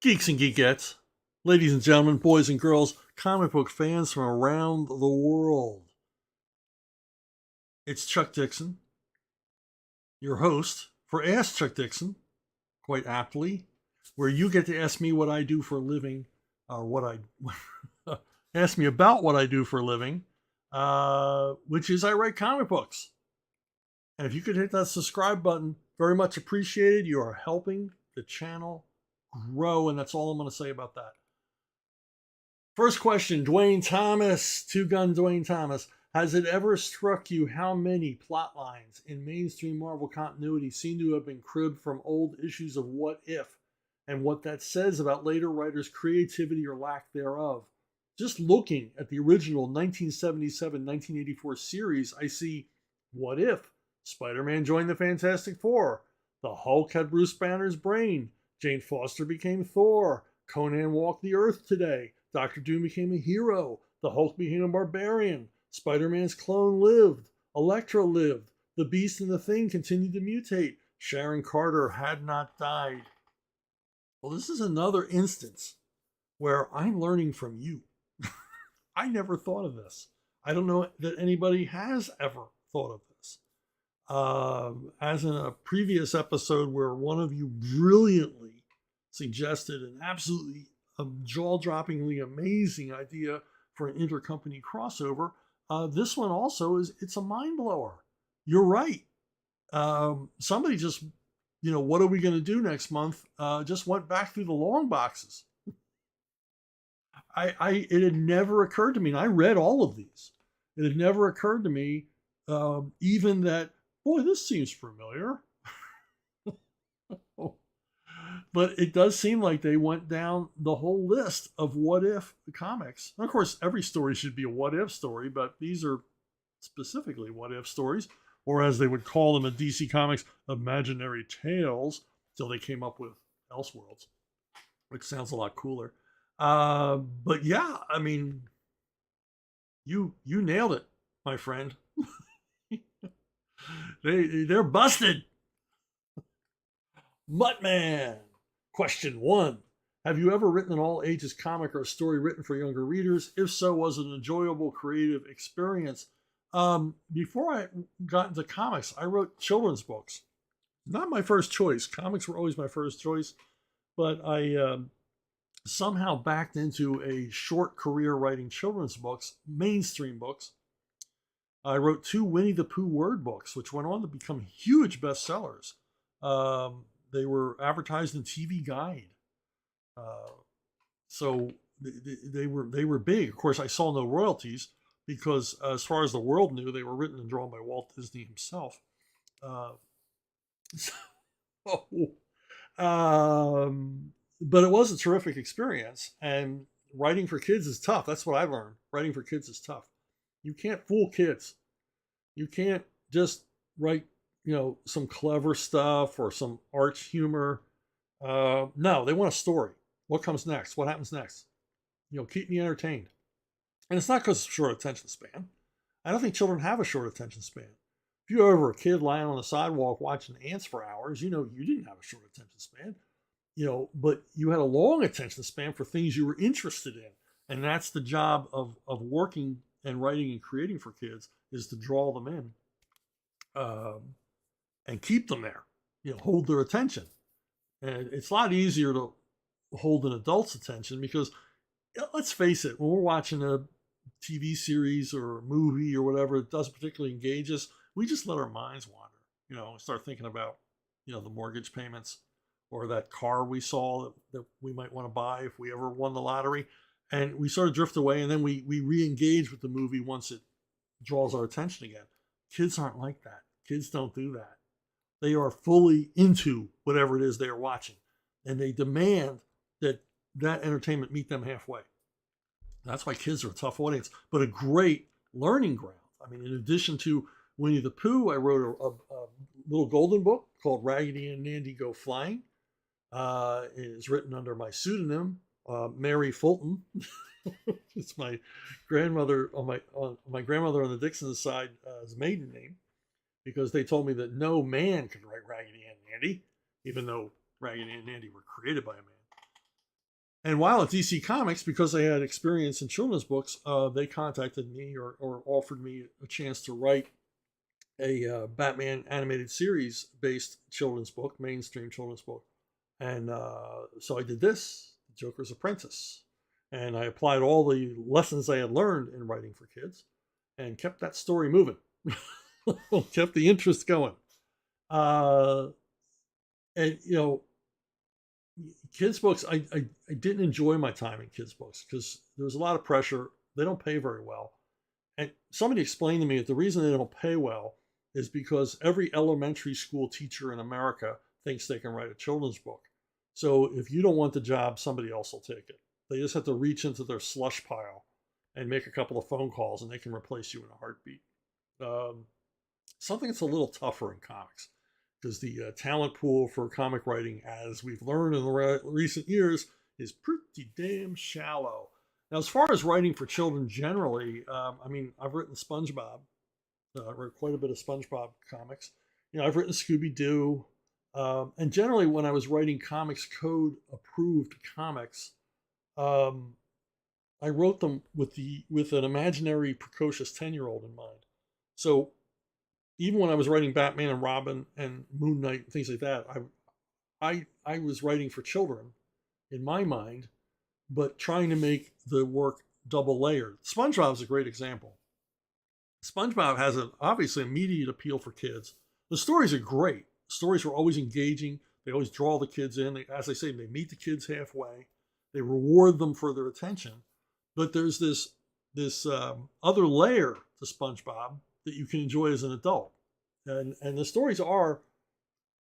Geeks and geekettes, ladies and gentlemen, boys and girls, comic book fans from around the world. It's Chuck Dixon, your host for Ask Chuck Dixon, quite aptly, where you get to ask me what I do for a living, or what I ask me about what I do for a living, which is I write comic books. And if you could hit that subscribe button, very much appreciated. You are helping the channel grow, and that's all I'm going to say about that. First question, Dwayne Thomas, Two Gun Dwayne Thomas. Has it ever struck you how many plot lines in mainstream Marvel continuity seem to have been cribbed from old issues of What If, and what that says about later writers' creativity or lack thereof? Just looking at the original 1977-1984 series, I see What If Spider-Man joined the Fantastic Four, the Hulk had Bruce Banner's brain, Jane Foster became Thor, Conan walked the earth today, Doctor Doom became a hero, the Hulk became a barbarian, Spider-Man's clone lived, Elektra lived, the Beast and the Thing continued to mutate, Sharon Carter had not died. Well, this is another instance where I'm learning from you. I never thought of this. I don't know that anybody has ever thought of this. As in a previous episode where one of you brilliantly suggested an absolutely jaw-droppingly amazing idea for an intercompany crossover, this one also it's a mind blower. You're right. Somebody just, what are we going to do next month? Just went back through the long boxes. It had never occurred to me, and I read all of these. It had never occurred to me, even that, boy, this seems familiar. But it does seem like they went down the whole list of What If comics. And of course, every story should be a What If story, but these are specifically What If stories, or as they would call them in DC Comics, imaginary tales, till they came up with Elseworlds, which sounds a lot cooler. But yeah, I mean, you nailed it, my friend. They're busted. Muttman. Question 1. Have you ever written an all ages comic or a story written for younger readers? If so, was it an enjoyable creative experience? Before I got into comics, I wrote children's books. Not my first choice. Comics were always my first choice, but I somehow backed into a short career writing children's books, mainstream books. I wrote 2 Winnie the Pooh word books, which went on to become huge bestsellers. They were advertised in TV Guide, so they were big. Of course, I saw no royalties because, as far as the world knew, they were written and drawn by Walt Disney himself. But it was a terrific experience, and writing for kids is tough. That's what I learned. Writing for kids is tough. You can't fool kids. You can't just write, some clever stuff or some arch humor. No, they want a story. What comes next? What happens next? Keep me entertained. And it's not because of short attention span. I don't think children have a short attention span. If you were ever a kid lying on the sidewalk watching ants for hours, you didn't have a short attention span. But you had a long attention span for things you were interested in. And that's the job of working and writing and creating for kids, is to draw them in and keep them there, hold their attention. And it's a lot easier to hold an adult's attention because, let's face it, when we're watching a TV series or a movie or whatever, it doesn't particularly engage us, we just let our minds wander, start thinking about, the mortgage payments, or that car we saw that we might want to buy if we ever won the lottery. And we sort of drift away, and then we re-engage with the movie once it draws our attention again. Kids aren't like that. Kids don't do that. They are fully into whatever it is they are watching, and they demand that entertainment meet them halfway. That's why kids are a tough audience, but a great learning ground. I mean, in addition to Winnie the Pooh, I wrote a little golden book called Raggedy Ann and Andy Go Flying. It is written under my pseudonym, Mary Fulton. It's my grandmother on my grandmother on the Dixon side's maiden name, because they told me that no man could write Raggedy Ann and Andy, even though Raggedy Ann and Andy were created by a man. And while at DC Comics, because they had experience in children's books, they contacted me or offered me a chance to write a Batman animated series based children's book, mainstream children's book. And so I did this, Joker's Apprentice. And I applied all the lessons I had learned in writing for kids and kept that story moving, kept the interest going. And, kids' books, I didn't enjoy my time in kids' books because there was a lot of pressure. They don't pay very well. And somebody explained to me that the reason they don't pay well is because every elementary school teacher in America thinks they can write a children's book. So if you don't want the job, somebody else will take it. They just have to reach into their slush pile and make a couple of phone calls and they can replace you in a heartbeat. Something that's a little tougher in comics because the talent pool for comic writing, as we've learned in the recent years, is pretty damn shallow. Now, as far as writing for children generally, I've written SpongeBob. I wrote quite a bit of SpongeBob comics. I've written Scooby-Doo. And generally, when I was writing Comics Code approved comics, I wrote them with an imaginary precocious 10-year-old in mind. So even when I was writing Batman and Robin and Moon Knight and things like that, I was writing for children in my mind, but trying to make the work double layered. SpongeBob is a great example. SpongeBob has obviously immediate appeal for kids. The stories are great. Stories are always engaging. They always draw the kids in. As I say, they meet the kids halfway. They reward them for their attention. But there's this other layer to SpongeBob that you can enjoy as an adult. And the stories are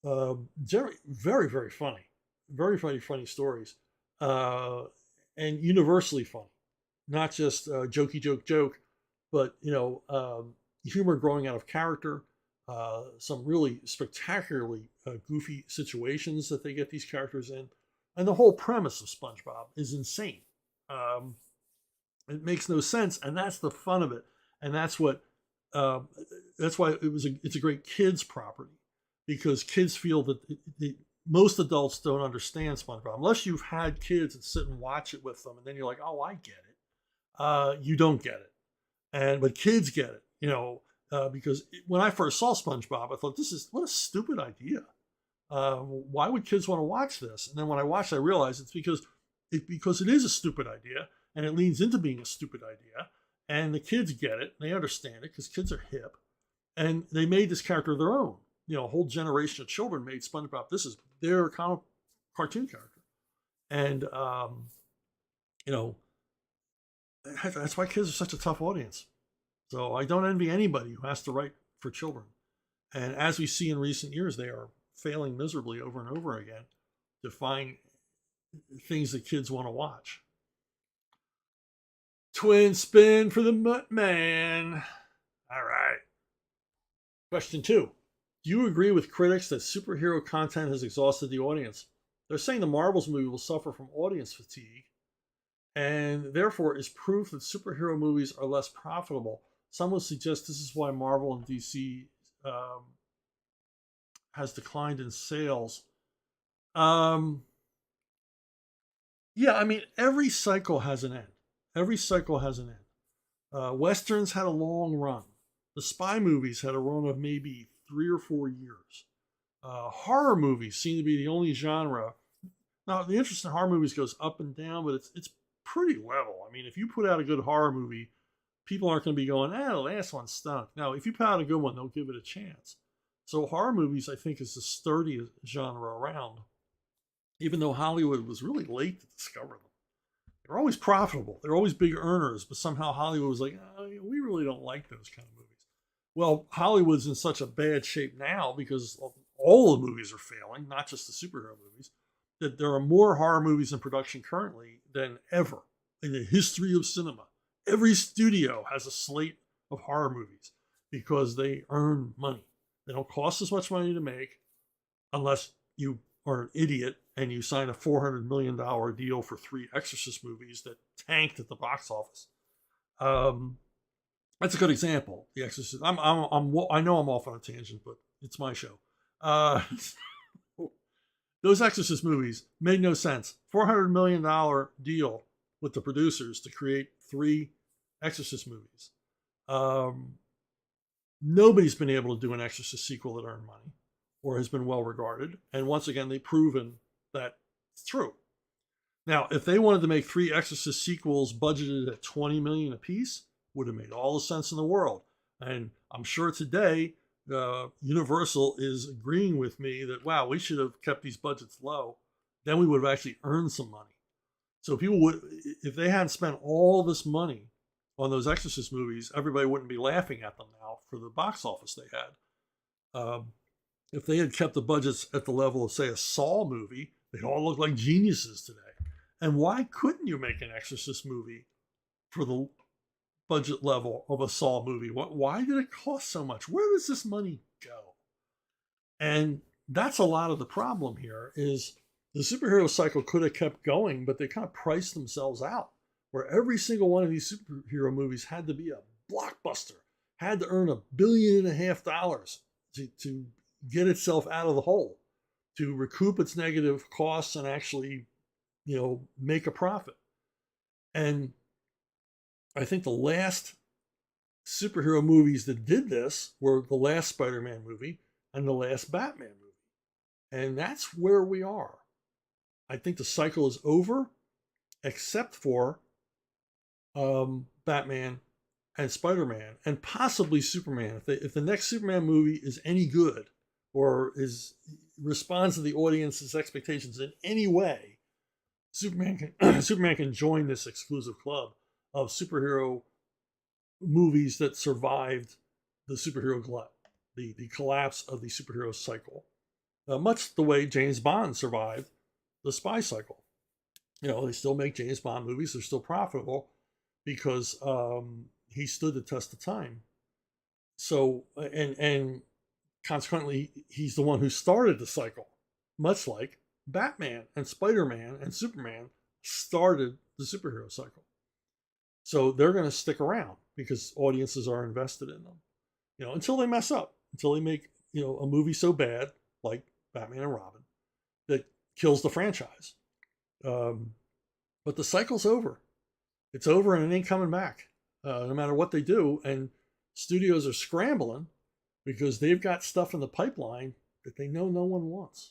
generally very, very funny. Very funny stories. And universally funny. Not just jokey joke, but humor growing out of character. Some really spectacularly goofy situations that they get these characters in. And the whole premise of SpongeBob is insane. It makes no sense, and that's the fun of it. And that's why it's a great kids property, because kids feel that most adults don't understand SpongeBob unless you've had kids and sit and watch it with them, and then you're like, oh, I get it. You don't get it, but kids get it. Because when I first saw SpongeBob, I thought, what a stupid idea. Why would kids want to watch this? And then when I watched, I realized it's because it is a stupid idea, and it leans into being a stupid idea. And the kids get it, they understand it because kids are hip, and they made this character their own. A whole generation of children made SpongeBob. This is their cartoon character, and that's why kids are such a tough audience. So I don't envy anybody who has to write for children. And as we see in recent years, they are failing miserably over and over again to find things that kids want to watch. Twin spin for the Mutt Man. All right. Question 2. Do you agree with critics that superhero content has exhausted the audience? They're saying the Marvels movie will suffer from audience fatigue and therefore is proof that superhero movies are less profitable. Some will suggest this is why Marvel and DC has declined in sales. Yeah, every cycle has an end. Every cycle has an end. Westerns had a long run. The spy movies had a run of maybe 3 or 4 years. Horror movies seem to be the only genre. Now, the interest in horror movies goes up and down, but it's pretty level. If you put out a good horror movie, people aren't going to be going, the last one stunk. Now, if you put out a good one, they'll give it a chance. So horror movies, I think, is the sturdiest genre around, even though Hollywood was really late to discover them. They're always profitable. They're always big earners, but somehow Hollywood was like, we really don't like those kind of movies. Well, Hollywood's in such a bad shape now because all the movies are failing, not just the superhero movies, that there are more horror movies in production currently than ever in the history of cinema. Every studio has a slate of horror movies because they earn money. They don't cost as much money to make unless you are an idiot and you sign a $400 million deal for 3 Exorcist movies that tanked at the box office. That's a good example. The Exorcist. I know I'm off on a tangent, but it's my show. those Exorcist movies made no sense. $400 million deal with the producers to create 3 Exorcist movies. Nobody's been able to do an Exorcist sequel that earned money or has been well regarded. And once again, they've proven that it's true. Now, if they wanted to make 3 Exorcist sequels budgeted at $20 million apiece, would have made all the sense in the world. And I'm sure today, Universal is agreeing with me that, wow, we should have kept these budgets low. Then we would have actually earned some money. So people would, if they hadn't spent all this money on those Exorcist movies, everybody wouldn't be laughing at them now for the box office they had. If they had kept the budgets at the level of, say, a Saw movie, they'd all look like geniuses today. And why couldn't you make an Exorcist movie for the budget level of a Saw movie? Why did it cost so much? Where does this money go? And that's a lot of the problem here is the superhero cycle could have kept going, but they kind of priced themselves out, where every single one of these superhero movies had to be a blockbuster, had to earn $1.5 billion to get itself out of the hole, to recoup its negative costs and actually, make a profit. And I think the last superhero movies that did this were the last Spider-Man movie and the last Batman movie. And that's where we are. I think the cycle is over, except for Batman and Spider-Man and possibly Superman. If the next Superman movie is any good or responds to the audience's expectations in any way, Superman can join this exclusive club of superhero movies that survived the superhero glut, the collapse of the superhero cycle, much the way James Bond survived the spy cycle. They still make James Bond movies; they're still profitable because he stood the test of time. So, and consequently, he's the one who started the cycle, much like Batman and Spider-Man and Superman started the superhero cycle. So they're going to stick around because audiences are invested in them, until they mess up, until they make, a movie so bad like Batman and Robin that kills the franchise. But the cycle's over. It's over and it ain't coming back, no matter what they do. And studios are scrambling because they've got stuff in the pipeline that they know no one wants.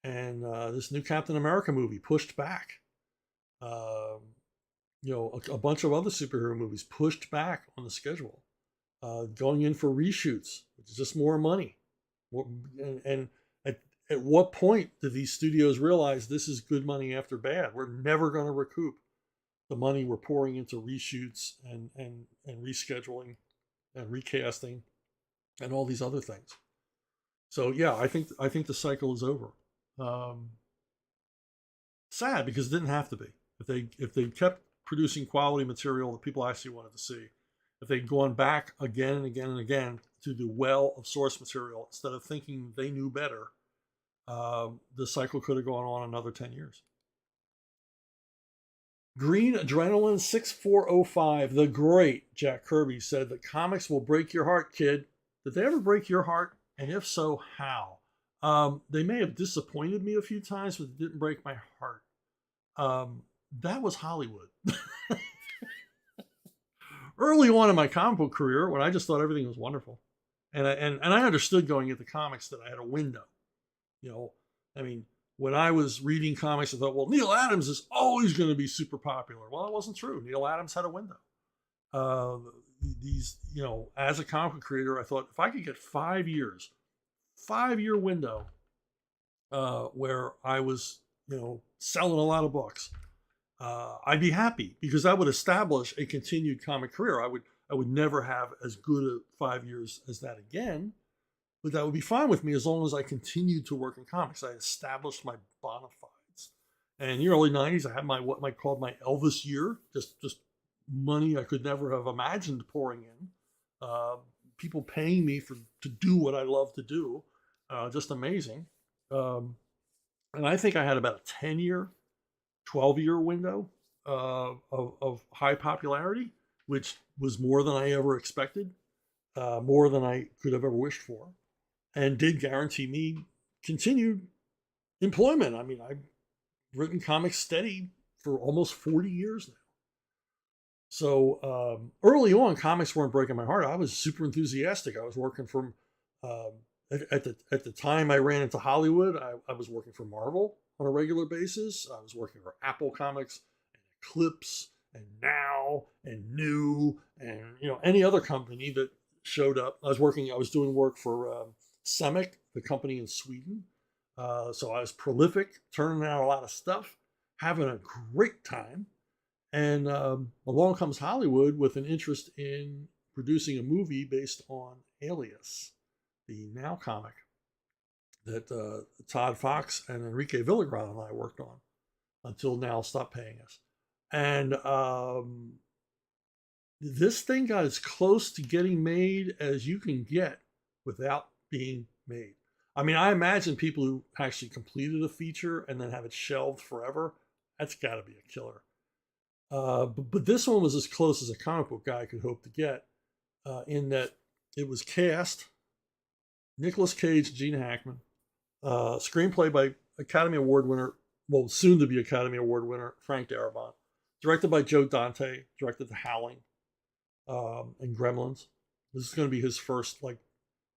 And this new Captain America movie pushed back. A bunch of other superhero movies pushed back on the schedule, going in for reshoots, which is just more money. And at what point do these studios realize this is good money after bad? We're never going to recoup the money we're pouring into reshoots and rescheduling and recasting and all these other things. So yeah, I think the cycle is over. Sad because it didn't have to be. If they kept producing quality material that people actually wanted to see, if they'd gone back again and again and again to the well of source material instead of thinking they knew better, the cycle could have gone on another 10 years. Green Adrenaline 6405, the great Jack Kirby, said that comics will break your heart, kid. Did they ever break your heart? And if so, how? They may have disappointed me a few times, but it didn't break my heart. That was Hollywood. Early on in my comic book career, when I just thought everything was wonderful, and I understood going into comics that I had a window. When I was reading comics, I thought, well, Neil Adams is always going to be super popular. Well, it wasn't true. Neil Adams had a window. As a comic book creator, I thought if I could get 5 years, 5-year window, where I was, selling a lot of books, I'd be happy because that would establish a continued comic career. I would never have as good a 5 years as that again, but that would be fine with me as long as I continued to work in comics. I established my bona fides. And in the early 90s, I had what I called my Elvis year, just money I could never have imagined pouring in. People paying me to do what I love to do. Just amazing. And I think I had about a 10-year, 12-year window of high popularity, which was more than I ever expected, more than I could have ever wished for, and did guarantee me continued employment. I mean, I've written comics steady for almost 40 years now. So early on, comics weren't breaking my heart. I was super enthusiastic. I was working from um, at the time I ran into Hollywood. I was working for Marvel on a regular basis. I was working for Apple Comics and Eclipse and Now and New and any other company that showed up. I was doing work for Semic, the company in Sweden. So I was prolific, turning out a lot of stuff, having a great time. And along comes Hollywood with an interest in producing a movie based on Alias, the Now comic that Todd Fox and Enrique Villagrán and I worked on until Now stopped paying us. And this thing got as close to getting made as you can get without being made. I mean, I imagine people who actually completed a feature and then have it shelved forever, that's got to be a killer. But this one was as close as a comic book guy could hope to get, in that it was cast Nicolas Cage, Gene Hackman, screenplay by Academy Award winner, well, soon to be Academy Award winner Frank Darabont, directed by Joe Dante, directed The Howling and Gremlins. This is going to be his first like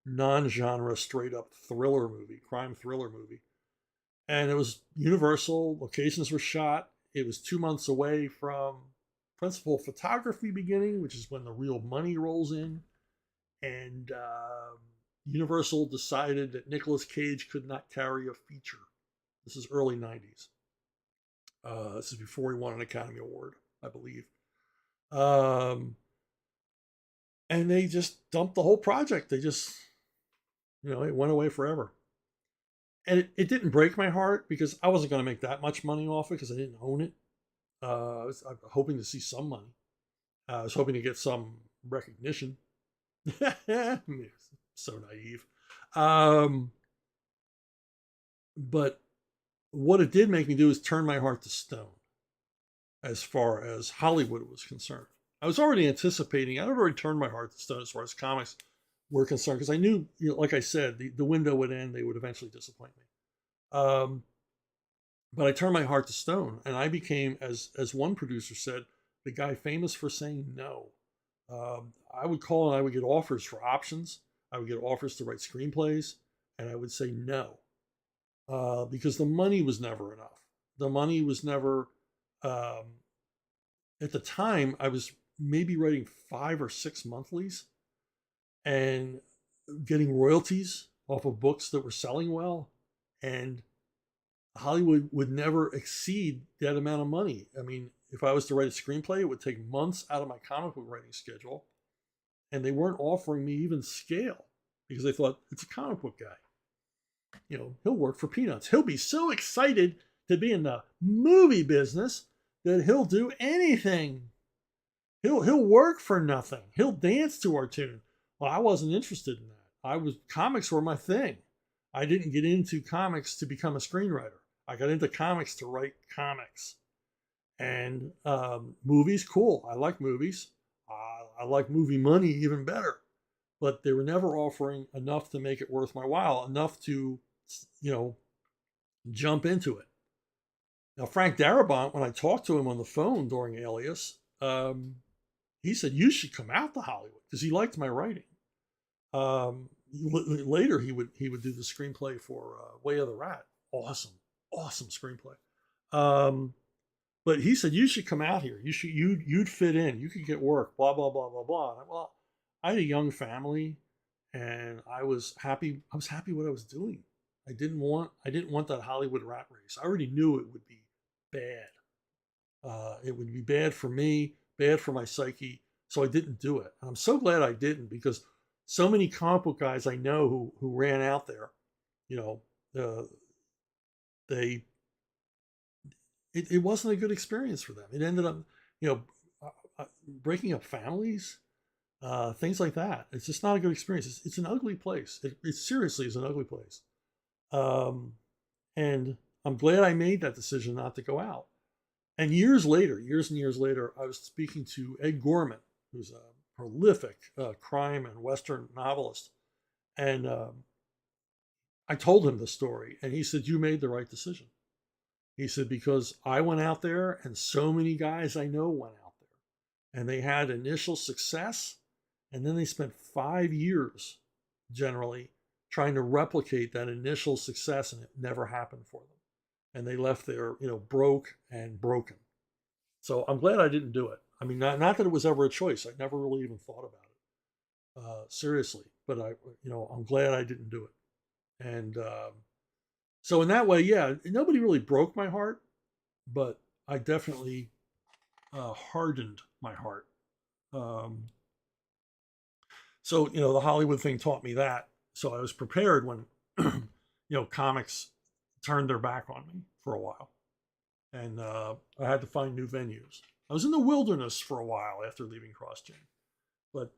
non-genre, straight up thriller movie, crime thriller movie. And it was Universal. Locations were shot. It was 2 months away from principal photography beginning, which is when the real money rolls in. And Universal decided that Nicolas Cage could not carry a feature. This is early 90s. This is before he won an Academy Award, I believe. And they just dumped the whole project. They just, it went away forever. And it didn't break my heart because I wasn't going to make that much money off it because I didn't own it. I was hoping to see some money. I was hoping to get some recognition. So naive. But what it did make me do is turn my heart to stone as far as Hollywood was concerned. I was already anticipating, I'd already turned my heart to stone as far as comics were concerned because I knew, like I said, the window would end. They would eventually disappoint me. But I turned my heart to stone, and I became, as one producer said, the guy famous for saying no. I would call and I would get offers for options. I would get offers to write screenplays, and I would say no because the money was never enough. The money was never. At the time, I was maybe writing 5 or 6 monthlies and getting royalties off of books that were selling well, and Hollywood would never exceed that amount of money. I mean, if I was to write a screenplay, it would take months out of my comic book writing schedule, and they weren't offering me even scale because they thought it's a comic book guy. He'll work for peanuts. He'll be so excited to be in the movie business that he'll do anything. He'll work for nothing. He'll dance to our tune. Well, I wasn't interested in that. Comics were my thing. I didn't get into comics to become a screenwriter. I got into comics to write comics. And movies, cool. I like movies. I like movie money even better. But they were never offering enough to make it worth my while, enough to, jump into it. Now, Frank Darabont, when I talked to him on the phone during Alias, he said, you should come out to Hollywood because he liked my writing. Later, he would do the screenplay for Way of the Rat. Awesome screenplay. But he said, you should come out here. You'd fit in. You could get work. Blah blah blah blah blah. Well, I had a young family, and I was happy. I was happy what I was doing. I didn't want that Hollywood rat race. I already knew it would be bad. It would be bad for me, bad for my psyche. So I didn't do it. And I'm so glad I didn't because so many comic book guys I know who ran out there, it wasn't a good experience for them. It ended up, breaking up families, things like that. It's just not a good experience. It's an ugly place. It seriously is an ugly place. And I'm glad I made that decision not to go out. And years and years later, I was speaking to Ed Gorman, who's a prolific crime and Western novelist. And I told him the story, and he said, "You made the right decision." He said, "Because I went out there, and so many guys I know went out there, and they had initial success, and then they spent 5 years generally trying to replicate that initial success, and it never happened for them. And they left there, broke and broken. So I'm glad I didn't do it. I mean, not that it was ever a choice. I never really even thought about it seriously, but I'm glad I didn't do it. And so in that way, yeah, nobody really broke my heart, but I definitely hardened my heart. So the Hollywood thing taught me that. So I was prepared when comics turned their back on me for a while, and I had to find new venues. I was in the wilderness for a while after leaving CrossGen, but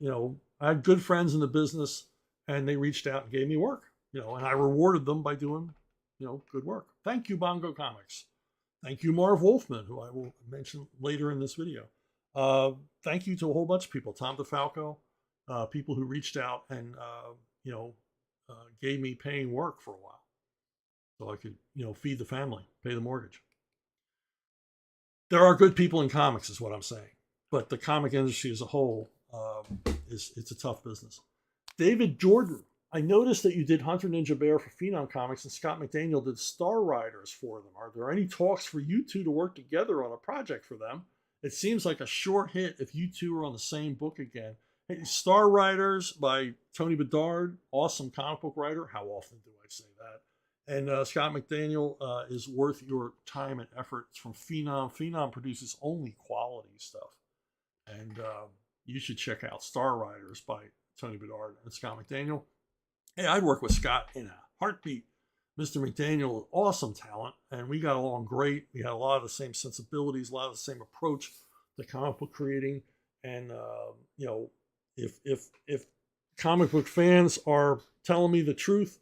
I had good friends in the business, and they reached out and gave me work. And I rewarded them by doing good work. Thank you, Bongo Comics. Thank you, Marv Wolfman, who I will mention later in this video. Thank you to a whole bunch of people. Tom DeFalco, people who reached out and gave me paying work for a while, so I could feed the family, pay the mortgage. There are good people in comics, is what I'm saying, but the comic industry as a whole it's a tough business. David Jordan, I noticed that you did Hunter Ninja Bear for Phenom Comics, and Scott McDaniel did Star Riders for them. Are there any talks for you two to work together on a project for them? It seems like a sure hit if you two are on the same book again. Hey, Star Riders by Tony Bedard, awesome comic book writer. How often do I say that? And Scott McDaniel is worth your time and effort. It's from Phenom. Phenom produces only quality stuff. And you should check out Star Riders by Tony Bedard and Scott McDaniel. Hey, I'd work with Scott in a heartbeat. Mr. McDaniel, awesome talent, and we got along great. We had a lot of the same sensibilities, a lot of the same approach to comic book creating. And if comic book fans are telling me the truth,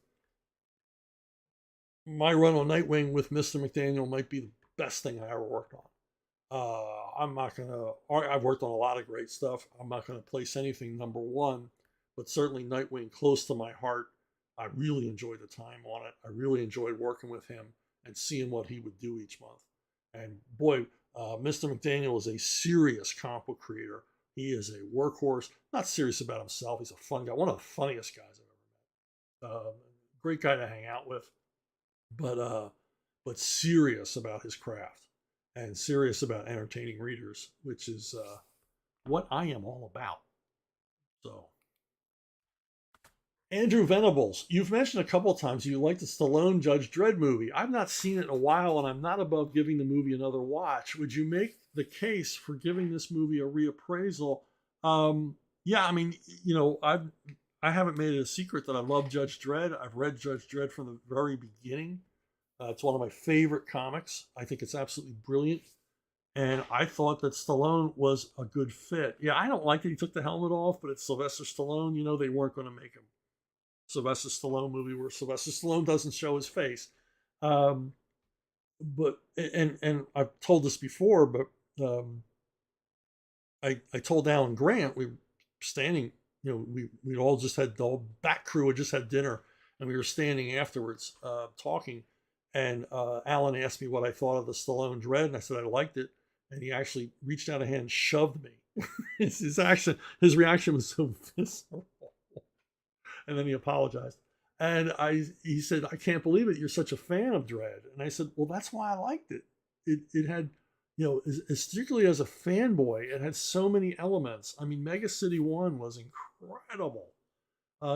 my run on Nightwing with Mr. McDaniel might be the best thing I ever worked on. I'm not gonna. I've worked on a lot of great stuff. I'm not gonna place anything number one, but certainly Nightwing close to my heart. I really enjoyed the time on it. I really enjoyed working with him and seeing what he would do each month. And boy, Mr. McDaniel is a serious comic book creator. He is a workhorse, not serious about himself. He's a fun guy, one of the funniest guys I've ever met. Great guy to hang out with, but serious about his craft and serious about entertaining readers, which is what I am all about. So, Andrew Venables, you've mentioned a couple of times you like the Stallone Judge Dredd movie. I've not seen it in a while, and I'm not above giving the movie another watch. Would you make the case for giving this movie a reappraisal? Yeah, I mean, I haven't made it a secret that I love Judge Dredd. I've read Judge Dredd from the very beginning. It's one of my favorite comics. I think it's absolutely brilliant. And I thought that Stallone was a good fit. Yeah, I don't like that he took the helmet off, but it's Sylvester Stallone. They weren't going to make him Sylvester Stallone movie where Sylvester Stallone doesn't show his face. But I've told this before, but I told Alan Grant, we were standing, we all just had, the whole back crew had just had dinner, and we were standing afterwards talking, and Alan asked me what I thought of the Stallone Dredd, and I said I liked it, and he actually reached out a hand and shoved me. his reaction was so visceral. And then he apologized. And he said, I can't believe it. You're such a fan of Dredd. And I said, well, that's why I liked it. It had, particularly as a fanboy, it had so many elements. I mean, Mega City 1 was incredible.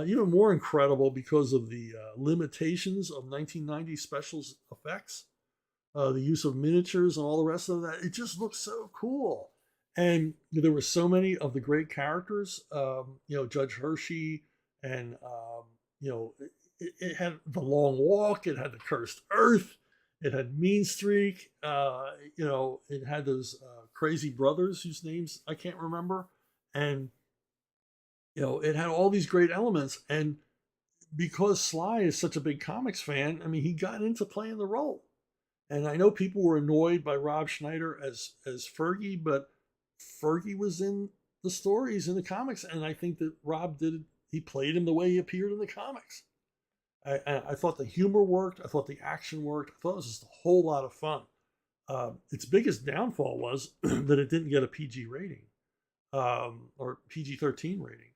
Even more incredible because of the limitations of 1990 special effects, the use of miniatures and all the rest of that. It just looked so cool. And there were so many of the great characters, Judge Hershey, and it had the Long Walk, it had the Cursed Earth, it had Mean Streak, it had those crazy brothers whose names I can't remember, and it had all these great elements. And because Sly is such a big comics fan, I mean, he got into playing the role. And I know people were annoyed by Rob Schneider as Fergie, but Fergie was in the stories in the comics, and I think that Rob he played him the way he appeared in the comics. I thought the humor worked. I thought the action worked. I thought it was just a whole lot of fun. Its biggest downfall was that it didn't get a PG rating, or PG-13 rating.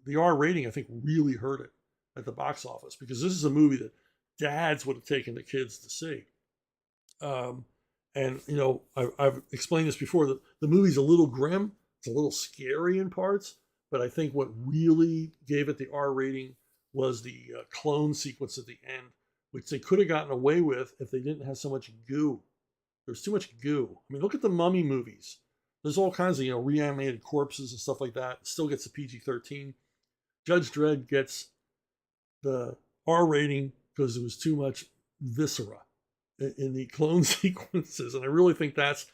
The R rating, I think, really hurt it at the box office, because this is a movie that dads would have taken the kids to see. And I've explained this before, that the movie's a little grim, it's a little scary in parts, but I think what really gave it the R rating was the clone sequence at the end, which they could have gotten away with if they didn't have so much goo. There's too much goo. I mean, look at the Mummy movies. There's all kinds of reanimated corpses and stuff like that. It still gets a PG-13. Judge Dredd gets the R rating because there was too much viscera in the clone sequences, and I really think that's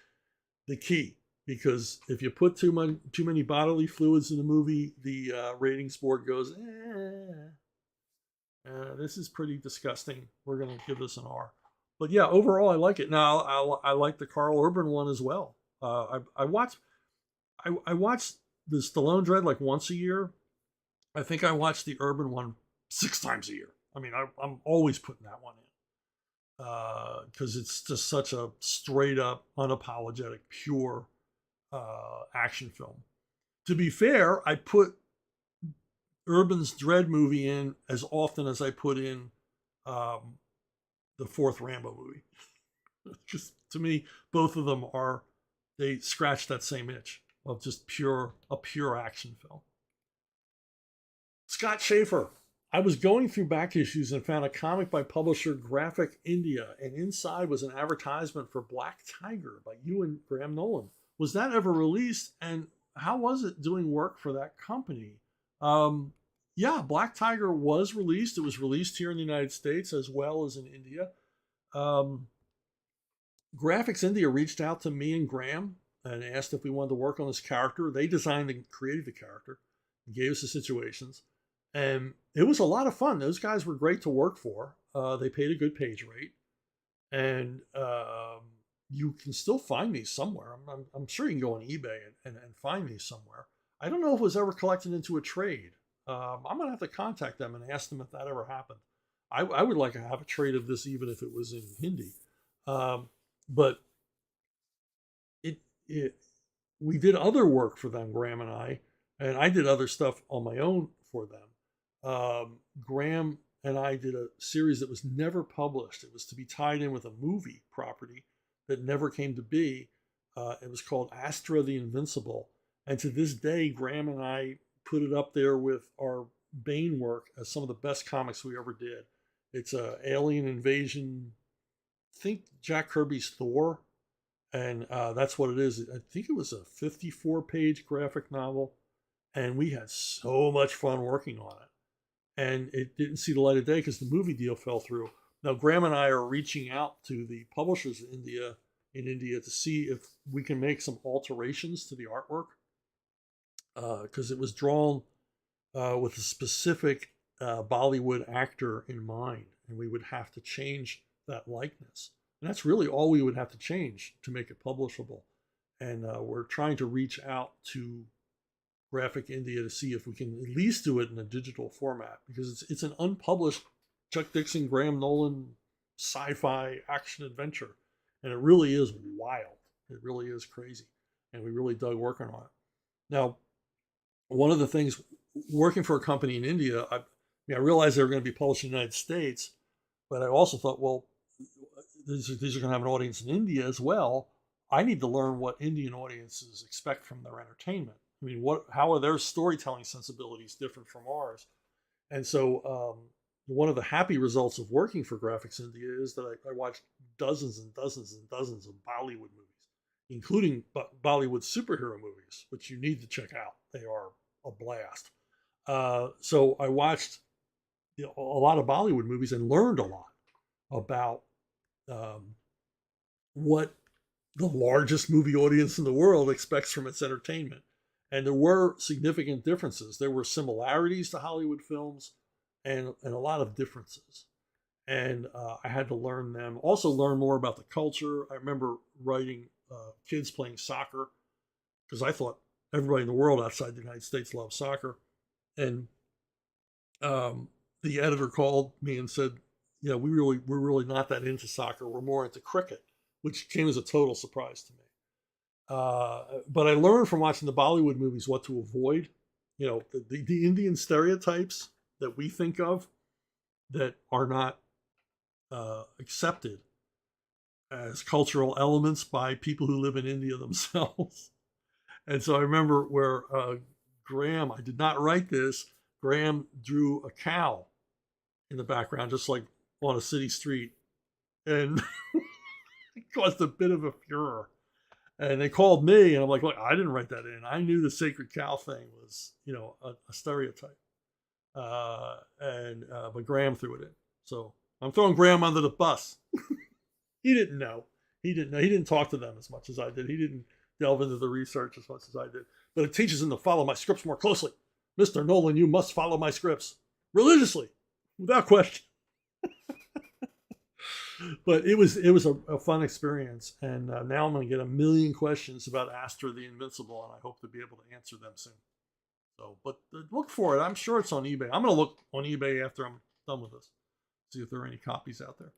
the key, because if you put too many bodily fluids in the movie, the ratings board goes, this is pretty disgusting. We're going to give this an R. But yeah, overall, I like it. Now, I like the Karl Urban one as well. I watch the Stallone Dredd like once a year. I think I watch the Urban one 6 times a year. I mean, I'm always putting that one in, because it's just such a straight up, unapologetic, pure action film. To be fair, I put Urban's Dredd movie in as often as I put in the 4th Rambo movie. Just to me, both of them they scratch that same itch of just a pure action film. Scott Schaefer. I was going through back issues and found a comic by publisher Graphic India, and inside was an advertisement for Black Tiger by you and Graham Nolan. Was that ever released, and how was it doing work for that company? Yeah, Black Tiger was released. It was released here in the United States as well as in India. Graphics India reached out to me and Graham and asked if we wanted to work on this character. They designed and created the character and gave us the situations. And it was a lot of fun. Those guys were great to work for. They paid a good page rate. And you can still find these somewhere. I'm sure you can go on eBay and find these somewhere. I don't know if it was ever collected into a trade. I'm going to have to contact them and ask them if that ever happened. I would like to have a trade of this, even if it was in Hindi. But we did other work for them, Graham and I did other stuff on my own for them. Graham and I did a series that was never published. It was to be tied in with a movie property that never came to be. It was called Astra the Invincible. And to this day, Graham and I put it up there with our Bane work as some of the best comics we ever did. It's a alien invasion. Think Jack Kirby's Thor. And that's what it is. I think it was a 54-page graphic novel. And we had so much fun working on it. And it didn't see the light of day because the movie deal fell through. Now, Graham and I are reaching out to the publishers in India to see if we can make some alterations to the artwork. Because it was drawn with a specific Bollywood actor in mind. And we would have to change that likeness. And that's really all we would have to change to make it publishable. And we're trying to reach out to Graphic India to see if we can at least do it in a digital format, because it's an unpublished Chuck Dixon, Graham Nolan sci-fi action adventure. And it really is wild. It really is crazy. And we really dug working on it. Now, one of the things, working for a company in India, I realized they were going to be published in the United States, but I also thought, well, these are going to have an audience in India as well. I need to learn what Indian audiences expect from their entertainment. I mean, how are their storytelling sensibilities different from ours? And so one of the happy results of working for Graphics India is that I watched dozens and dozens and dozens of Bollywood movies, including Bollywood superhero movies, which you need to check out. They are a blast. So I watched a lot of Bollywood movies and learned a lot about what the largest movie audience in the world expects from its entertainment. And there were significant differences. There were similarities to Hollywood films and a lot of differences. And I had to learn them. Also learn more about the culture. I remember writing kids playing soccer, because I thought everybody in the world outside the United States loved soccer. And the editor called me and said, we're really not that into soccer. We're more into cricket, which came as a total surprise to me. But I learned from watching the Bollywood movies what to avoid. The Indian stereotypes that we think of that are not accepted as cultural elements by people who live in India themselves. And so I remember where Graham, I did not write this, Graham drew a cow in the background, just like on a city street. And it caused a bit of a furor. And they called me, and I'm like, look, I didn't write that in. I knew the sacred cow thing was, a stereotype. But Graham threw it in. So I'm throwing Graham under the bus. He didn't know. He didn't talk to them as much as I did. He didn't delve into the research as much as I did. But it teaches him to follow my scripts more closely. Mr. Nolan, you must follow my scripts religiously, without question. But it was a fun experience, and now I'm going to get a million questions about Astra the Invincible, and I hope to be able to answer them soon. So, but look for it. I'm sure it's on eBay. I'm going to look on eBay after I'm done with this, see if there are any copies out there.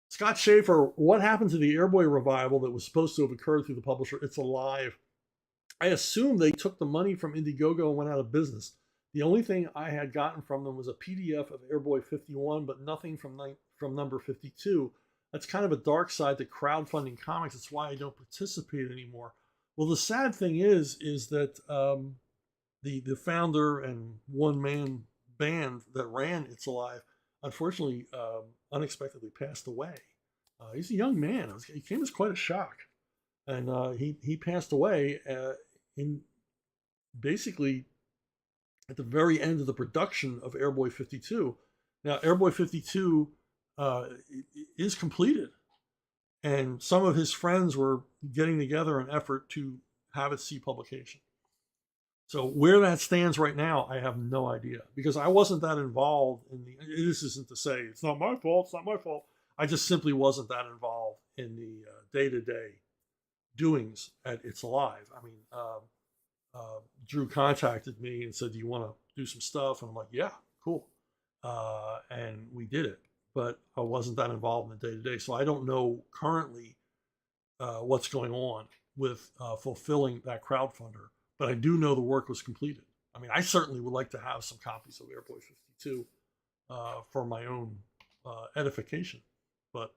Scott Schaefer, what happened to the Airboy revival that was supposed to have occurred through the publisher It's Alive? I assume they took the money from Indiegogo and went out of business. The only thing I had gotten from them was a PDF of Airboy 51, but nothing from number 52. That's kind of a dark side to crowdfunding comics. That's why I don't participate anymore. Well, the sad thing is that the founder and one-man band that ran It's Alive, unfortunately, unexpectedly passed away. He's a young man. He came as quite a shock. And he passed away in basically at the very end of the production of Airboy 52. Now, Airboy 52 is completed. And some of his friends were getting together in an effort to have it see publication. So where that stands right now, I have no idea, because I wasn't that involved in this isn't to say it's not my fault, I just simply wasn't that involved in the day-to-day doings at It's Alive. I mean, Drew contacted me and said, do you want to do some stuff? And I'm like, yeah, cool. And we did it, but I wasn't that involved in the day-to-day. So I don't know currently what's going on with fulfilling that crowdfunder. But I do know the work was completed. I mean, I certainly would like to have some copies of Airboy 52 for my own edification. But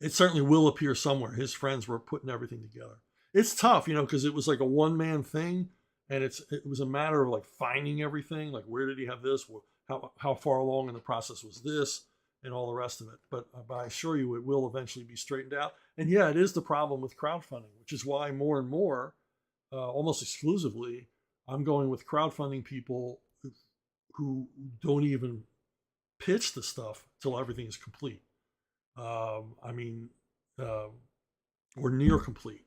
it certainly will appear somewhere. His friends were putting everything together. It's tough, because it was like a one-man thing, and it was a matter of like finding everything. Like, where did he have this? How far along in the process was this? And all the rest of it. But I assure you, it will eventually be straightened out. And yeah, it is the problem with crowdfunding, which is why more and more, almost exclusively, I'm going with crowdfunding people who don't even pitch the stuff till everything is complete. Or near complete.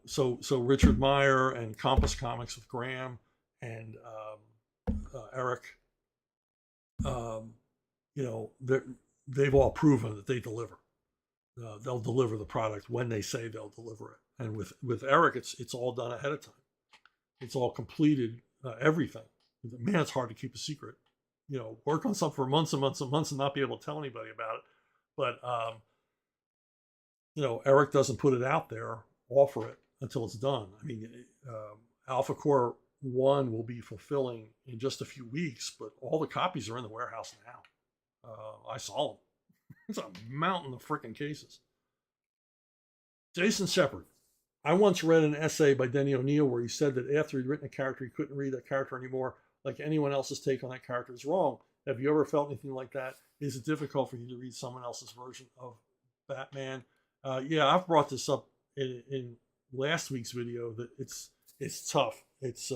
So Richard Meyer and Compass Comics with Graham and Eric, they've all proven that they deliver. They'll deliver the product when they say they'll deliver it. And with Eric, it's all done ahead of time. It's all completed, everything. Man, it's hard to keep a secret. Work on something for months and months and months and not be able to tell anybody about it. But Eric doesn't put it out there, offer it until it's done. I mean, Alpha Core 1 will be fulfilling in just a few weeks, but all the copies are in the warehouse now. I saw them. It's a mountain of freaking cases. Jason Shepard. I once read an essay by Denny O'Neil where he said that after he'd written a character, he couldn't read that character anymore. Like anyone else's take on that character is wrong. Have you ever felt anything like that? Is it difficult for you to read someone else's version of Batman? Yeah, I've brought this up in last week's video that it's tough. It's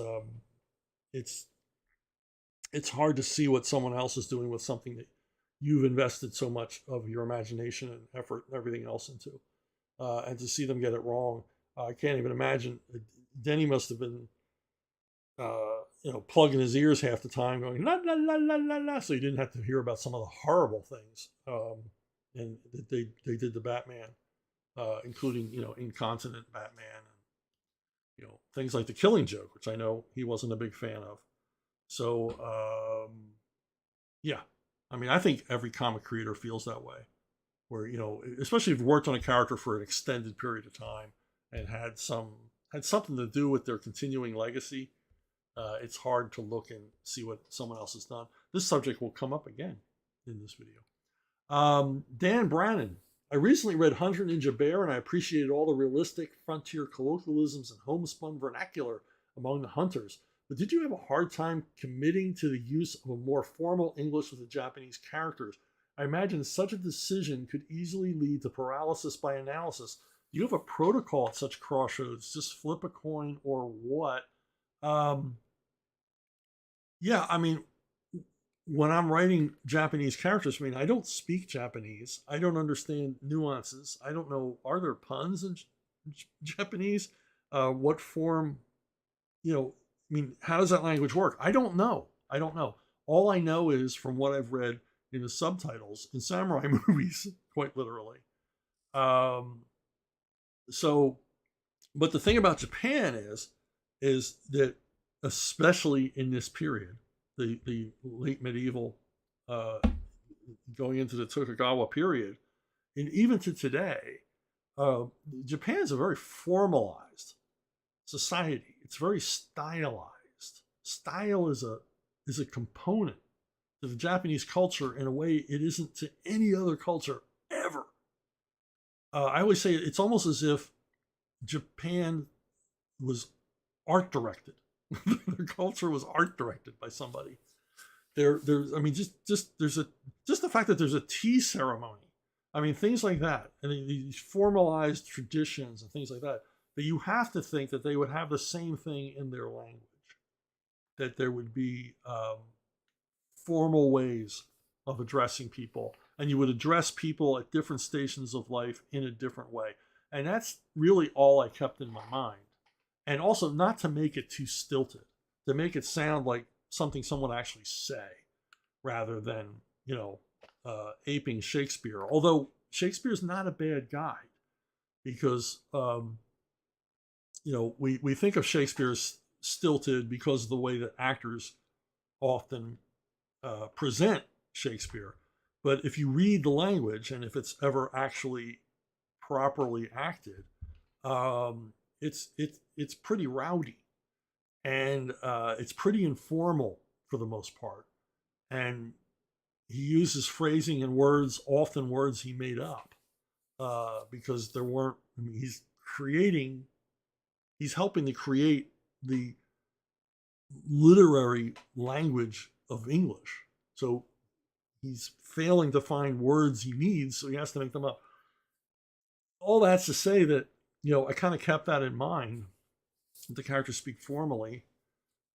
hard to see what someone else is doing with something that you've invested so much of your imagination and effort and everything else into, and to see them get it wrong. I can't even imagine. Denny must have been, plugging his ears half the time, going la la la la la la, so he didn't have to hear about some of the horrible things. And that they did to Batman, including incontinent Batman, and things like the Killing Joke, which I know he wasn't a big fan of. So, yeah, I mean, I think every comic creator feels that way, where, you know, especially if you've worked on a character for an extended period of time and had something to do with their continuing legacy. It's hard to look and see what someone else has done. This subject will come up again in this video. Dan Brannon. I recently read Hunter Ninja Bear, and I appreciated all the realistic frontier colloquialisms and homespun vernacular among the hunters. But did you have a hard time committing to the use of a more formal English with the Japanese characters? I imagine such a decision could easily lead to paralysis by analysis. Do you have a protocol at such crossroads? Just flip a coin or what? Yeah, I mean, when I'm writing Japanese characters, I mean, I don't speak Japanese. I don't understand nuances. I don't know, are there puns in Japanese? What form, you know, I mean, how does that language work? I don't know. I don't know. All I know is from what I've read in the subtitles in samurai movies, quite literally. So, but the thing about Japan is that especially in this period, the late medieval, going into the Tokugawa period, and even to today, Japan is a very formalized society. It's very stylized. Style is a component to the Japanese culture in a way it isn't to any other culture ever. I always say it's almost as if Japan was art directed. Their culture was art directed by somebody. There's, I mean, just the fact that there's a tea ceremony. I mean, things like that, and these formalized traditions and things like that. But you have to think that they would have the same thing in their language. That there would be formal ways of addressing people, and you would address people at different stations of life in a different way. And that's really all I kept in my mind. And also not to make it too stilted, to make it sound like something someone would actually say, rather than, you know, aping Shakespeare. Although Shakespeare's not a bad guy, because you know, we think of Shakespeare as stilted because of the way that actors often present Shakespeare. But if you read the language, and if it's ever actually properly acted, it's pretty rowdy, and it's pretty informal for the most part. And he uses phrasing and words, often words he made up, because there weren't. I mean, he's helping to create the literary language of English. So he's failing to find words he needs, so he has to make them up. All that's to say that, you know, I kind of kept that in mind. The characters speak formally,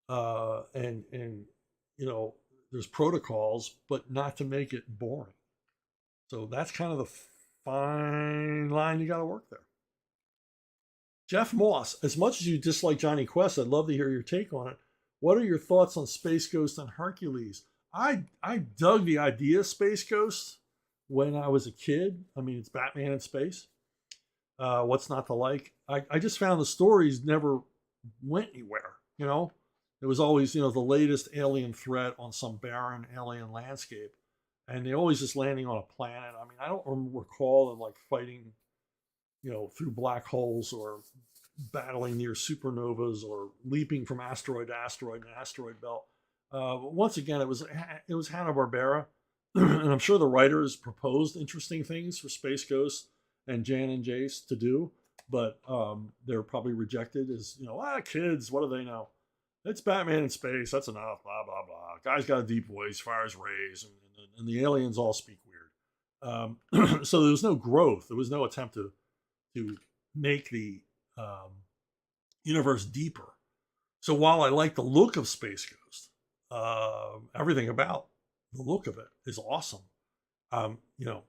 and you know, there's protocols, but not to make it boring. So that's kind of the fine line you got to work there. Jeff Moss, as much as you dislike Johnny Quest, I'd love to hear your take on it. What are your thoughts on Space Ghost and Hercules? I dug the idea of Space Ghost when I was a kid. I mean, it's Batman in space. What's not to like? I just found the stories never went anywhere, you know? It was always, you know, the latest alien threat on some barren alien landscape. And they always just landing on a planet. I mean, I don't recall them like fighting, you know, through black holes, or battling near supernovas, or leaping from asteroid to asteroid in an asteroid belt. Once again, it was Hanna-Barbera, and I'm sure the writers proposed interesting things for Space Ghost and Jan and Jace to do, but they're probably rejected as, you know, kids, what do they know? It's Batman in space, that's enough, blah, blah, blah. Guy's got a deep voice, fires rays, and the aliens all speak weird. So there was no growth. There was no attempt to make the universe deeper. So while I like the look of Space Ghost, everything about the look of it is awesome. You know,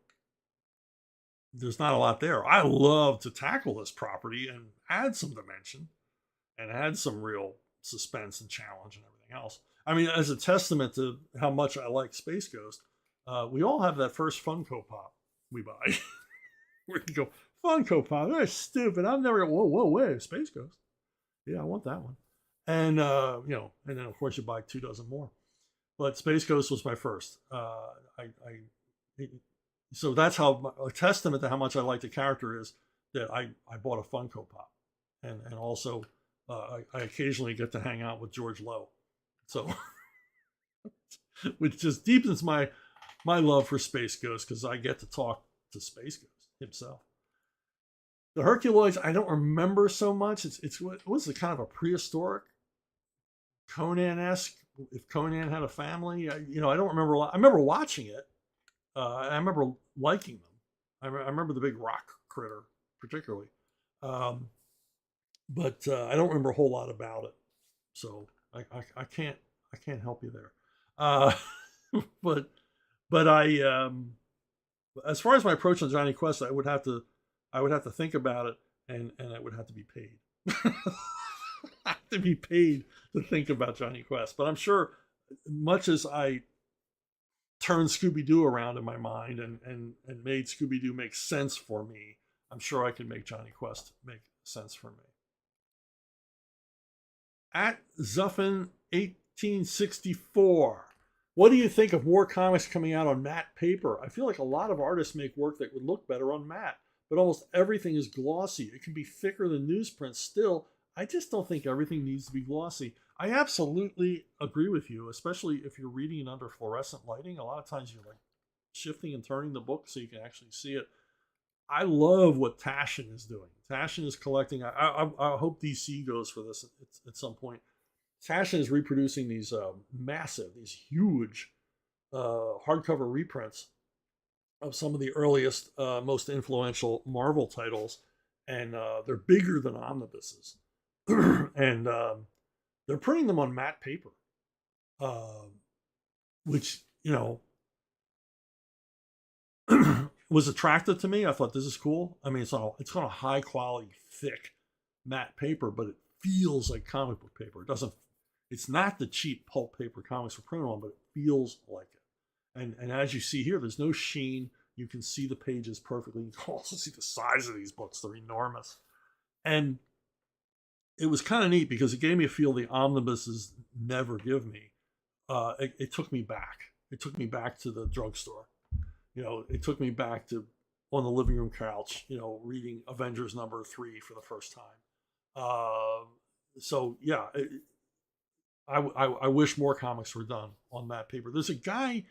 there's not a lot there. I love to tackle this property and add some dimension and add some real suspense and challenge and everything else. I mean, as a testament to how much I like Space Ghost, we all have that first Funko Pop we buy. Where you go, Funko Pop, that's stupid. I've never, whoa, wait, Space Ghost. Yeah, I want that one. And you know, and then of course you buy 2 dozen more. But Space Ghost was my first. So that's how a testament to how much I like the character is that I bought a Funko Pop, and also I occasionally get to hang out with George Lowe, so which just deepens my love for Space Ghost because I get to talk to Space Ghost himself. The Herculoids I don't remember so much. It's what was it, kind of a prehistoric Conan-esque. If Conan had a family, you know, I don't remember a lot. I remember watching it. I remember liking them. I remember the big rock critter particularly, but I don't remember a whole lot about it. So I can't help you there. Uh, but I as far as my approach on Johnny Quest, I would have to think about it, and I would have to be paid. Have to be paid to think about Johnny Quest. But I'm sure, much as I turned Scooby-Doo around in my mind and made Scooby-Doo make sense for me, I'm sure I can make Johnny Quest make sense for me. At Zuffin 1864. What do you think of more comics coming out on matte paper? I feel like a lot of artists make work that would look better on matte, but almost everything is glossy. It can be thicker than newsprint. Still, I just don't think everything needs to be glossy. I absolutely agree with you, especially if you're reading it under fluorescent lighting. A lot of times you're like shifting and turning the book so you can actually see it. I love what Taschen is doing. Taschen is collecting. I hope DC goes for this at some point. Taschen is reproducing these massive, these huge hardcover reprints of some of the earliest, most influential Marvel titles, and they're bigger than omnibuses, and they're printing them on matte paper, which, you know, was attractive to me. I thought, this is cool. I mean, it's on a high quality, thick matte paper, but it feels like comic book paper. It's not the cheap pulp paper comics were printed on, but it feels like it. And as you see here, there's no sheen. You can see the pages perfectly. You can also see the size of these books. They're enormous. And it was kind of neat because it gave me a feel the omnibuses never give me. It took me back. It took me back to the drugstore. You know, it took me back to on the living room couch, you know, reading Avengers #3 for the first time. So yeah, I wish more comics were done on matte paper. There's a guy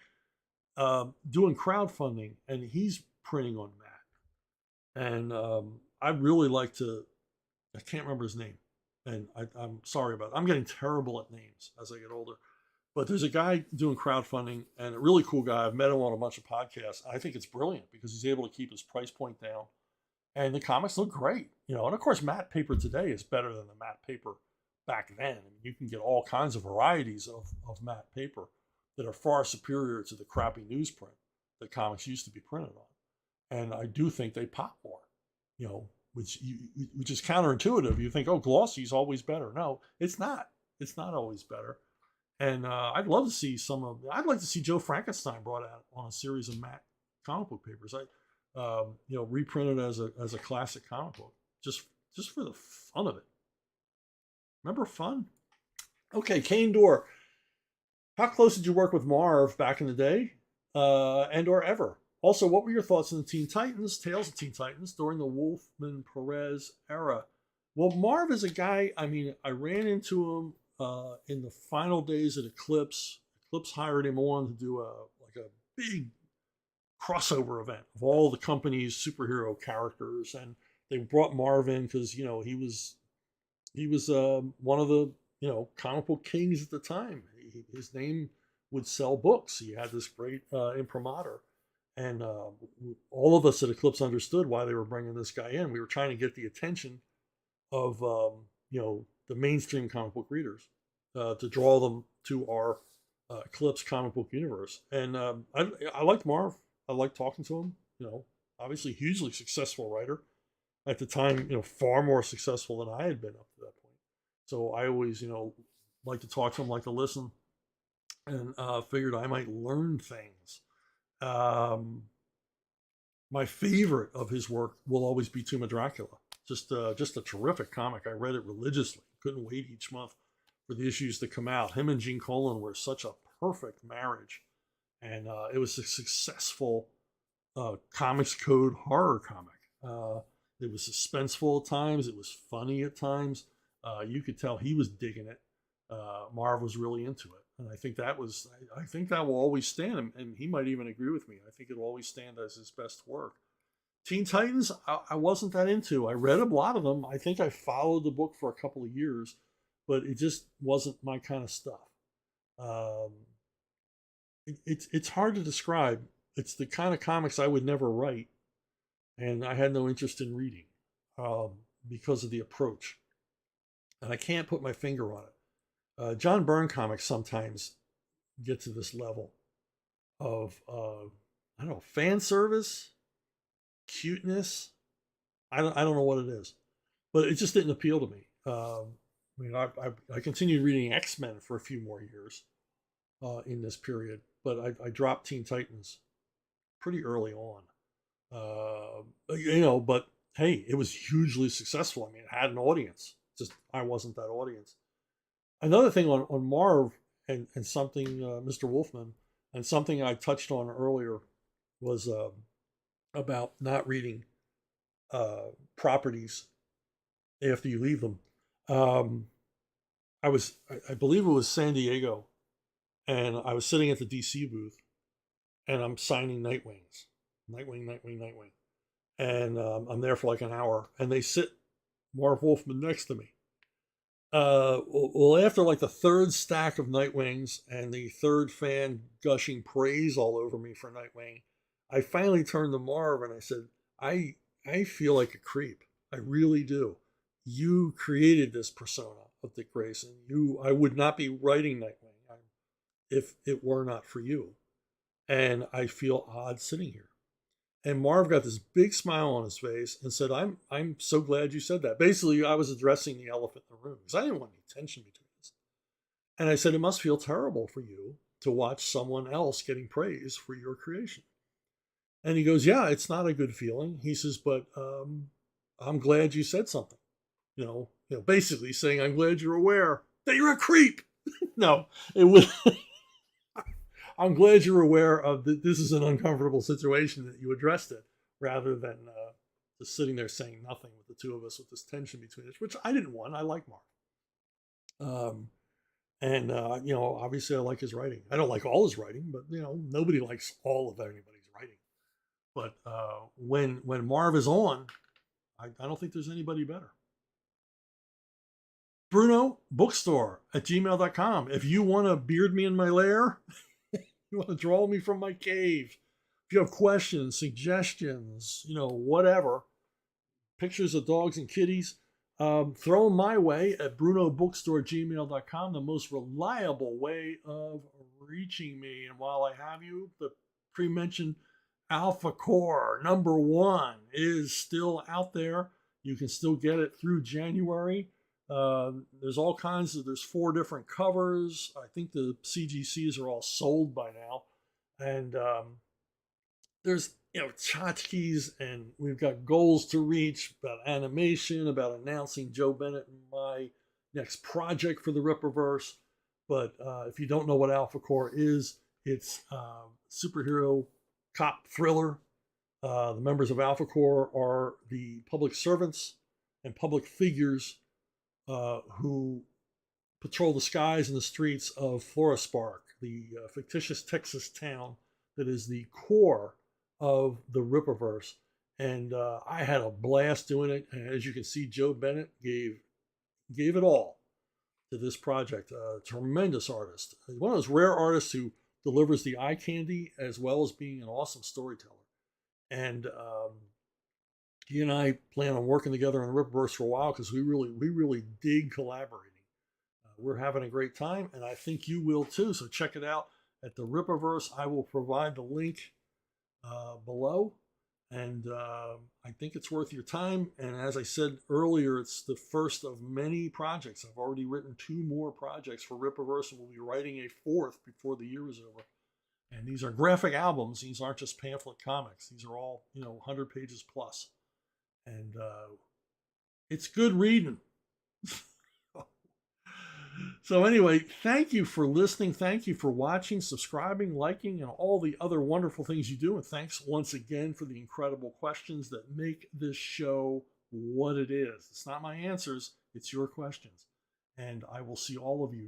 doing crowdfunding, and he's printing on matte. And I'd really like to. I can't remember his name, and I'm sorry about it. I'm getting terrible at names as I get older. But there's a guy doing crowdfunding, and a really cool guy. I've met him on a bunch of podcasts. I think it's brilliant because he's able to keep his price point down, and the comics look great. You know, and of course, matte paper today is better than the matte paper back then. I mean, you can get all kinds of varieties of matte paper that are far superior to the crappy newsprint that comics used to be printed on. And I do think they pop more, you know, which is counterintuitive. You think, oh, glossy is always better. No, it's not. It's not always better. And I'd love to see I'd like to see Joe Frankenstein brought out on a series of matte comic book papers. You know, reprinted as a classic comic book, just for the fun of it. Remember fun? Okay, Kane Dorr. How close did you work with Marv back in the day, and or ever? Also, what were your thoughts on the Teen Titans, Tales of Teen Titans, during the Wolfman Perez era? Well, Marv is a guy, I mean, I ran into him in the final days at Eclipse. Eclipse hired him on to do a big crossover event of all the company's superhero characters, and they brought Marv in because, you know, he was one of the, you know, comic book kings at the time. His name would sell books. He had this great imprimatur, and all of us at Eclipse understood why they were bringing this guy in. We were trying to get the attention of you know, the mainstream comic book readers, to draw them to our Eclipse comic book universe. And I liked Marv. I liked talking to him. You know, obviously hugely successful writer at the time. You know, far more successful than I had been up to that point. So I always, you know, like to talk to him, like to listen, and figured I might learn things. My favorite of his work will always be Tomb of Dracula. Just a terrific comic. I read it religiously. Couldn't wait each month for the issues to come out. Him and Gene Colan were such a perfect marriage, and it was a successful Comics Code horror comic. It was suspenseful at times. It was funny at times. You could tell he was digging it. Marv was really into it, and I think that will always stand. And he might even agree with me. I think it'll always stand as his best work. Teen Titans, I wasn't that into. I read a lot of them. I think I followed the book for a couple of years, but it just wasn't my kind of stuff. It's hard to describe. It's the kind of comics I would never write, and I had no interest in reading because of the approach. And I can't put my finger on it. John Byrne comics sometimes get to this level of, I don't know, fan service, cuteness. I don't know what it is, but it just didn't appeal to me. I continued reading X-Men for a few more years in this period, but I dropped Teen Titans pretty early on. But hey, it was hugely successful. I mean, it had an audience. Just I wasn't that audience. Another thing on Marv and something Mr. Wolfman and something I touched on earlier was about not reading properties after you leave them. I believe it was San Diego, and I was sitting at the DC booth, and I'm signing Nightwing, and I'm there for like an hour, and they sit Marv Wolfman next to me. Well, after like the third stack of Nightwings and the third fan gushing praise all over me for Nightwing, I finally turned to Marv and I said, I feel like a creep. I really do. You created this persona of Dick Grayson. I would not be writing Nightwing if it were not for you. And I feel odd sitting here. And Marv got this big smile on his face and said, I'm so glad you said that. Basically, I was addressing the elephant in the room because I didn't want any tension between us. And I said, it must feel terrible for you to watch someone else getting praise for your creation. And he goes, yeah, it's not a good feeling. He says, but I'm glad you said something. Basically saying, I'm glad you're aware that you're a creep. No, it was... I'm glad you're aware of that. This is an uncomfortable situation, that you addressed it rather than just sitting there saying nothing with the two of us with this tension between us, which I didn't want. I like Marv. Obviously I like his writing. I don't like all his writing, but nobody likes all of anybody's writing. But when Marv is on, I don't think there's anybody better. brunobookstore at gmail.com. If you want to beard me in my lair, you want to draw me from my cave, if you have questions, suggestions, whatever, pictures of dogs and kitties, throw them my way at brunobookstore@gmail.com, the most reliable way of reaching me. And while I have you, the pre-mentioned Alpha Core #1 is still out there. You can still get it through January. There's all kinds of, there's 4 different covers. I think the CGCs are all sold by now. And there's, tchotchkes, and we've got goals to reach about animation, about announcing Joe Bennett and my next project for the Ripperverse. But if you don't know what Alpha Core is, it's superhero cop thriller. The members of Alpha Core are the public servants and public figures who patrol the skies and the streets of Florispark, the fictitious Texas town that is the core of the Ripperverse. And I had a blast doing it. And as you can see, Joe Bennett gave it all to this project. A tremendous artist. One of those rare artists who delivers the eye candy as well as being an awesome storyteller. And he and I plan on working together on the Ripperverse for a while because we really dig collaborating. We're having a great time, and I think you will too. So check it out at the Ripperverse. I will provide the link below, and I think it's worth your time. And as I said earlier, it's the first of many projects. I've already written 2 more projects for Ripperverse, and we'll be writing a 4th before the year is over. And these are graphic albums. These aren't just pamphlet comics. These are all 100 pages plus. And it's good reading. So anyway, thank you for listening. Thank you for watching, subscribing, liking, and all the other wonderful things you do. And thanks once again for the incredible questions that make this show what it is. It's not my answers, it's your questions. And I will see all of you